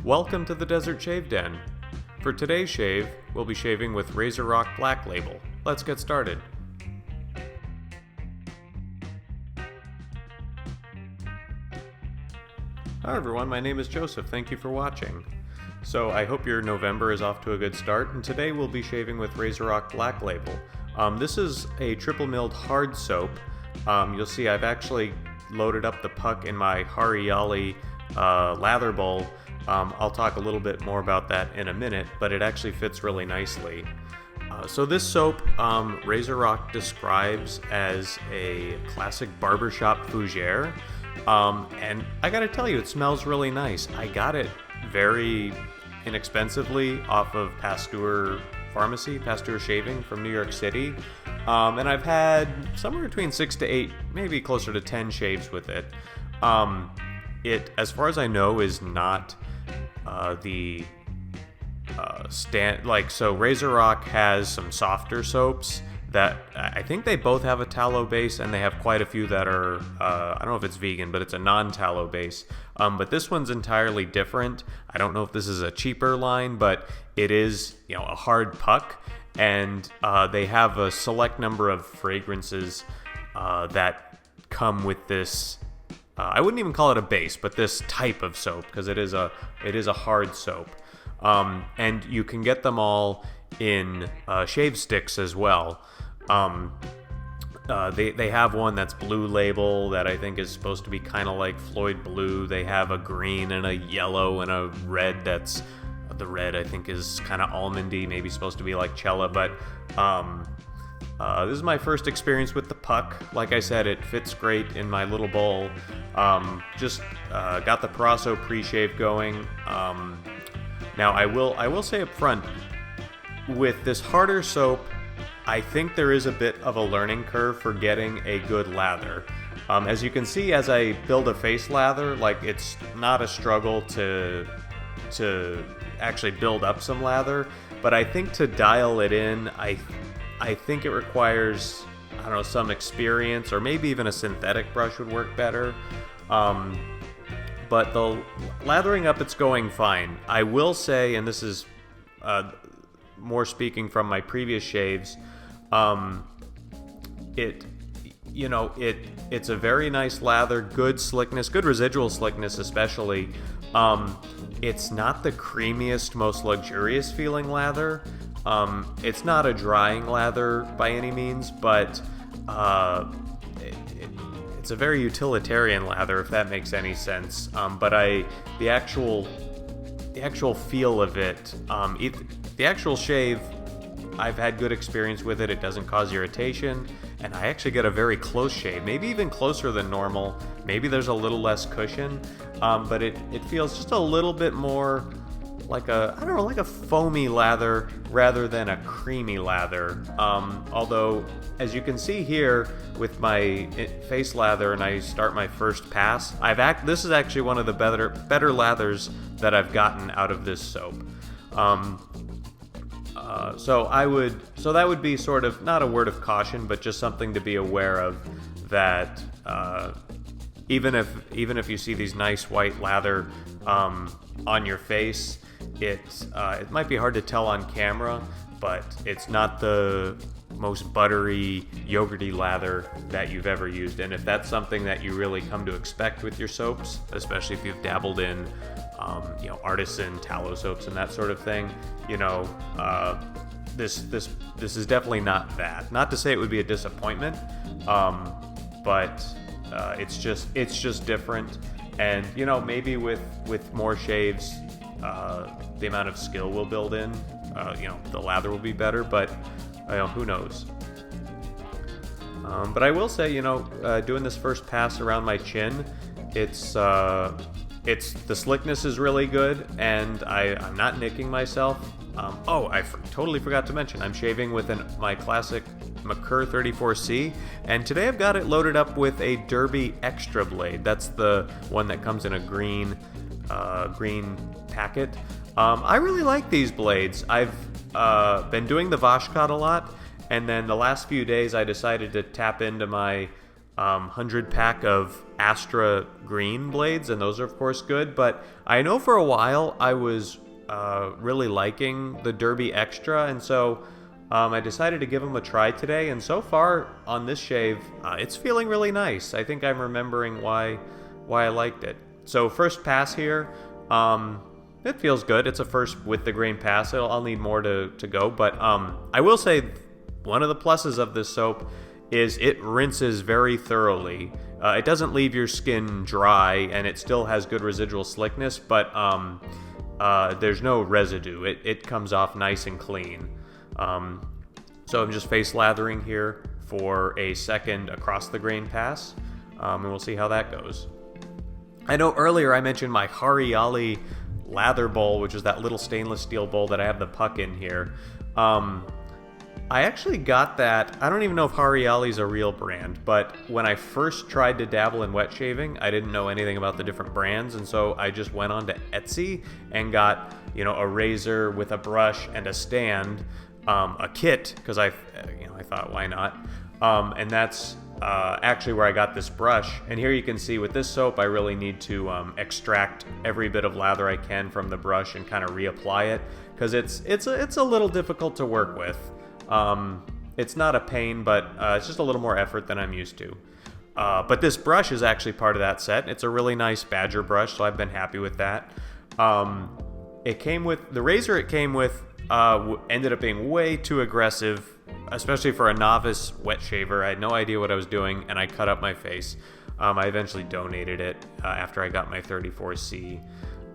Welcome to the Desert Shave Den. For today's shave, we'll be shaving with Razorock Black Label. Let's get started. Hi everyone, my name is Joseph. Thank you for watching. So I hope your November is off to a good start, and today we'll be shaving with Razorock Black Label. This is a triple milled hard soap. You'll see I've actually loaded up the puck in my Hariyali lather bowl. I'll talk a little bit more about that in a minute, but it actually fits really nicely. So this soap, Razorock describes as a classic barbershop fougere, and I gotta tell you, it smells really nice. I got it very inexpensively off of Pasteur Shaving from New York City, and I've had somewhere between 6 to 8, maybe closer to 10 shaves with it. It, as far as I know, is not so Razorock has some softer soaps that I think they both have a tallow base, and they have quite a few that are, I don't know if it's vegan, but it's a non-tallow base. But this one's entirely different. I don't know if this is a cheaper line, but it is, a hard puck, and they have a select number of fragrances that come with this. I wouldn't even call it a base, but this type of soap, because it is a hard soap. And you can get them all in shave sticks as well. They have one that's blue label that I think is supposed to be kind of like Floyd Blue. They have a green and a yellow and a red that's, the red I think is kind of almondy, maybe supposed to be like Cella, but this is my first experience with the puck. Like I said, it fits great in my little bowl. Just got the Parasso pre-shave going. Now I will say up front, with this harder soap, I think there is a bit of a learning curve for getting a good lather. As you can see, as I build a face lather, like, it's not a struggle to actually build up some lather, but I think to dial it in, I think it requires, I don't know, some experience, or maybe even a synthetic brush would work better. But the lathering up, it's going fine. I will say, and this is more speaking from my previous shaves, it's a very nice lather, good slickness, good residual slickness especially. It's not the creamiest, most luxurious feeling lather. It's not a drying lather by any means, but it's a very utilitarian lather, if that makes any sense. But the actual feel of it, the actual shave, I've had good experience with it. It doesn't cause irritation, and I actually get a very close shave, maybe even closer than normal. Maybe there's a little less cushion, but it feels just a little bit more like a foamy lather rather than a creamy lather. Although, as you can see here with my face lather, and I start my first pass, this is actually one of the better lathers that I've gotten out of this soap. So that would be sort of not a word of caution, but just something to be aware of, that even if you see these nice white lather on your face, it might be hard to tell on camera, but it's not the most buttery, yogurty lather that you've ever used. And if that's something that you really come to expect with your soaps, especially if you've dabbled in artisan tallow soaps and that sort of thing, this is definitely not that. Not to say it would be a disappointment, but it's just different. And maybe with more shaves, the amount of skill we'll build in, the lather will be better, but who knows. But I will say, doing this first pass around my chin, the slickness is really good, and I'm not nicking myself. I totally forgot to mention, I'm shaving with my classic McCurr 34C, and today I've got it loaded up with a Derby Extra blade. That's the one that comes in a green packet. I really like these blades. I've been doing the Vashkot a lot, and then the last few days I decided to tap into my 100 pack of Astra green blades, and those are of course good, but I know for a while I was really liking the Derby Extra, and so I decided to give them a try today, and so far on this shave, it's feeling really nice. I think I'm remembering why I liked it. So first pass here, it feels good. It's a first with the grain pass. I'll need more to go, but I will say one of the pluses of this soap is it rinses very thoroughly. It doesn't leave your skin dry, and it still has good residual slickness, but there's no residue. It comes off nice and clean. So I'm just face lathering here for a second across the grain pass, and we'll see how that goes. I know earlier I mentioned my Hariali lather bowl, which is that little stainless steel bowl that I have the puck in here. I actually got that. I don't even know if Hariali's a real brand, but when I first tried to dabble in wet shaving, I didn't know anything about the different brands, and so I just went on to Etsy and got, a razor with a brush and a stand, a kit, because I thought, why not? And that's actually where I got this brush. And here you can see with this soap, I really need to extract every bit of lather I can from the brush and kind of reapply it, because it's a little difficult to work with. It's not a pain, but it's just a little more effort than I'm used to. But this brush is actually part of that set. It's a really nice Badger brush, so I've been happy with that. It came with the razor. It came with ended up being way too aggressive, especially for a novice wet shaver. I had no idea what I was doing, and I cut up my face. I eventually donated it after I got my 34C.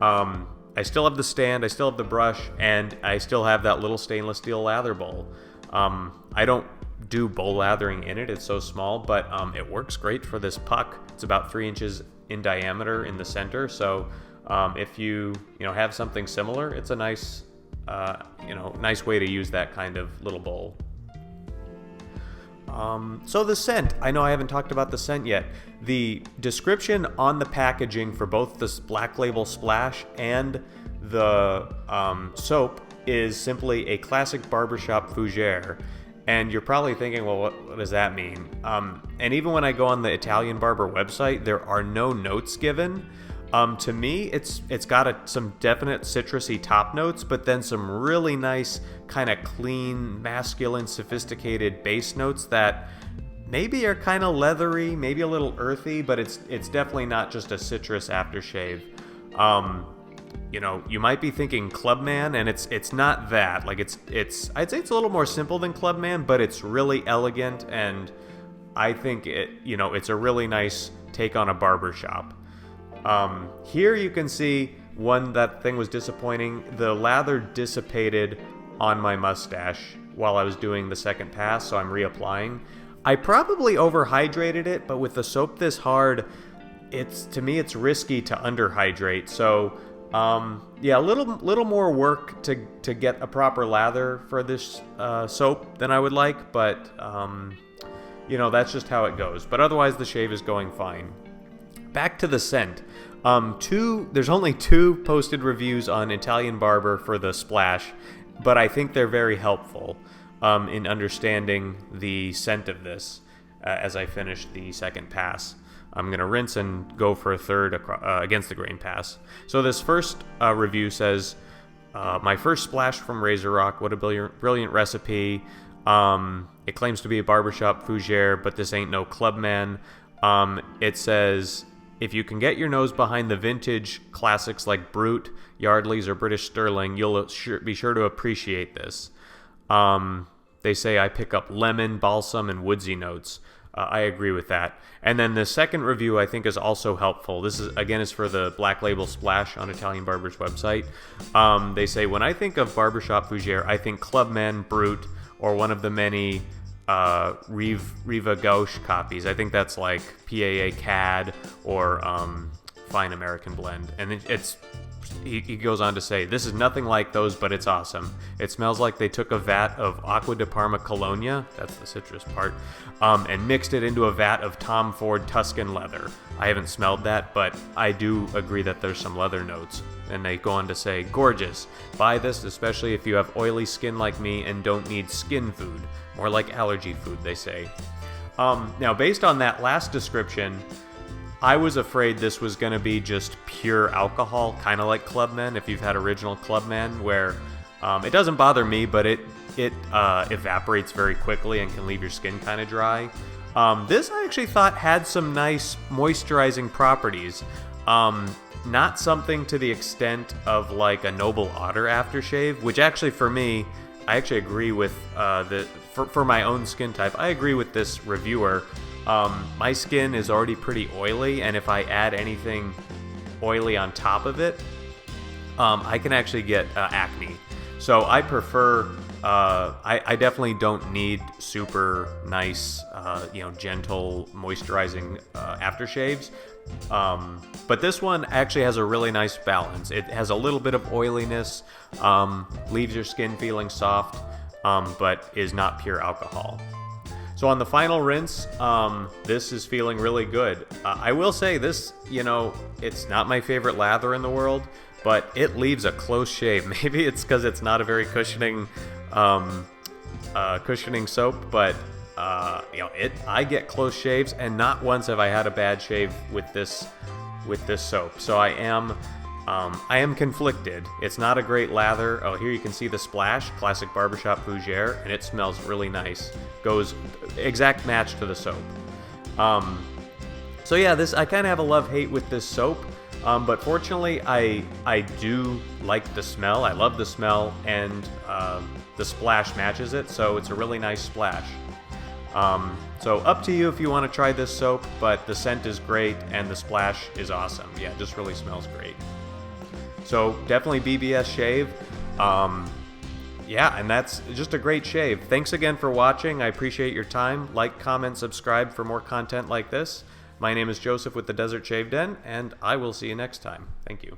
I still have the stand, I still have the brush, and I still have that little stainless steel lather bowl. I don't do bowl lathering in it, it's so small, but it works great for this puck. It's about 3 inches in diameter in the center, so if you have something similar, it's a nice nice way to use that kind of little bowl. So the scent, I know I haven't talked about the scent yet. The description on the packaging for both the Black Label Splash and the soap is simply a classic barbershop fougere. And you're probably thinking, well, what does that mean? And even when I go on the Italian Barber website, there are no notes given. To me, it's got some definite citrusy top notes, but then some really nice, kind of clean, masculine, sophisticated base notes that maybe are kind of leathery, maybe a little earthy, but it's definitely not just a citrus aftershave. You might be thinking Clubman, and it's not that. Like I'd say it's a little more simple than Clubman, but it's really elegant, and I think it's a really nice take on a barbershop. Here you can see that thing was disappointing. The lather dissipated on my mustache while I was doing the second pass, so I'm reapplying. I probably overhydrated it, but with the soap this hard, to me it's risky to underhydrate. So a little more work to get a proper lather for this soap than I would like, but that's just how it goes. But otherwise the shave is going fine. Back to the scent. There's only 2 posted reviews on Italian Barber for the Splash, but I think they're very helpful in understanding the scent of this as I finish the second pass. I'm going to rinse and go for a third against the grain pass. So this first review says, my first splash from Razorock, what a brilliant recipe. It claims to be a barbershop fougere, but this ain't no Clubman. It says, if you can get your nose behind the vintage classics like Brute, Yardley's, or British Sterling, you'll be sure to appreciate this. They say I pick up lemon, balsam, and woodsy notes. I agree with that. And then the second review I think is also helpful. This is for the Black Label Splash on Italian Barber's website. They say, when I think of barbershop fougere, I think Clubman, Brute, or one of the many Riva Gauche copies. I think that's like PAA CAD or Fine American Blend. And he goes on to say, this is nothing like those, but it's awesome. It smells like they took a vat of Acqua di Parma Colonia, that's the citrus part, and mixed it into a vat of Tom Ford Tuscan leather. I haven't smelled that, but I do agree that there's some leather notes. And they go on to say, gorgeous. Buy this, especially if you have oily skin like me and don't need skin food. More like allergy food, they say. Now, based on that last description, I was afraid this was going to be just pure alcohol, kind of like Clubman, if you've had original Clubman, where it doesn't bother me, but it evaporates very quickly and can leave your skin kind of dry. This I actually thought had some nice moisturizing properties. Not something to the extent of like a Noble Otter aftershave, which actually for me, I actually agree with for my own skin type, I agree with this reviewer. My skin is already pretty oily, and if I add anything oily on top of it, I can actually get acne. So I prefer, I definitely don't need super nice, gentle moisturizing aftershaves. But this one actually has a really nice balance. It has a little bit of oiliness, leaves your skin feeling soft, but is not pure alcohol. So on the final rinse, this is feeling really good. I will say this, it's not my favorite lather in the world, but it leaves a close shave. Maybe it's because it's not a very cushioning soap, but I get close shaves, and not once have I had a bad shave with this soap. So I am conflicted. It's not a great lather. Oh, here you can see the splash, classic barbershop fougere, and it smells really nice. Goes exact match to the soap. So yeah, I kind of have a love-hate with this soap. But fortunately, I do like the smell. I love the smell, and the splash matches it, so it's a really nice splash. So up to you if you want to try this soap, but the scent is great, and the splash is awesome. Yeah, it just really smells great. So definitely BBS shave. Yeah, and that's just a great shave. Thanks again for watching. I appreciate your time. Like, comment, subscribe for more content like this. My name is Joseph with the Desert Shave Den, and I will see you next time. Thank you.